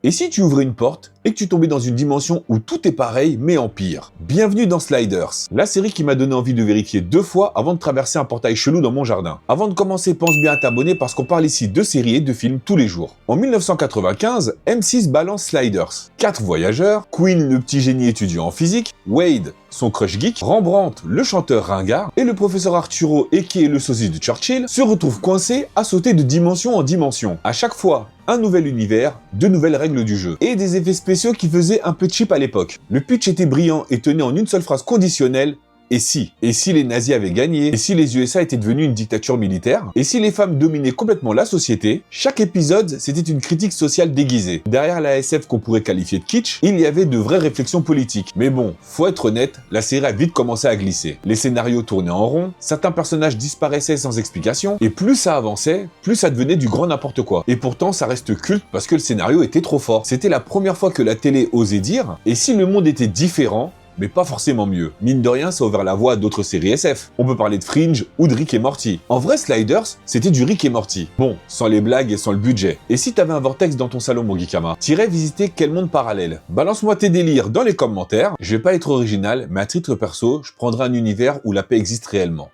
Et si tu ouvrais une porte et que tu tombais dans une dimension où tout est pareil mais en pire? Bienvenue dans Sliders, la série qui m'a donné envie de vérifier 2 fois avant de traverser un portail chelou dans mon jardin. Avant de commencer, pense bien à t'abonner parce qu'on parle ici de séries et de films tous les jours. En 1995, M6 balance Sliders. 4 voyageurs, Quinn le petit génie étudiant en physique, Wade son crush geek, Rembrandt le chanteur ringard et le professeur Arturo aka le sosie de Churchill se retrouvent coincés à sauter de dimension en dimension. À chaque fois, un nouvel univers, de nouvelles règles du jeu, et des effets spéciaux qui faisaient un peu cheap à l'époque. Le pitch était brillant et tenait en une seule phrase conditionnelle: et si? Et si les nazis avaient gagné? Et si les USA étaient devenus une dictature militaire? Et si les femmes dominaient complètement la société? Chaque épisode, c'était une critique sociale déguisée. Derrière la SF qu'on pourrait qualifier de kitsch, il y avait de vraies réflexions politiques. Mais bon, faut être honnête, la série a vite commencé à glisser. Les scénarios tournaient en rond, certains personnages disparaissaient sans explication, et plus ça avançait, plus ça devenait du grand n'importe quoi. Et pourtant, ça reste culte parce que le scénario était trop fort. C'était la première fois que la télé osait dire: et si le monde était différent? Mais pas forcément mieux. Mine de rien, ça a ouvert la voie à d'autres séries SF. On peut parler de Fringe ou de Rick et Morty. En vrai, Sliders, c'était du Rick et Morty. Bon, sans les blagues et sans le budget. Et si t'avais un vortex dans ton salon, mon Geekama, t'irais visiter quel monde parallèle? Balance-moi tes délires dans les commentaires. Je vais pas être original, mais à titre perso, je prendrai un univers où la paix existe réellement.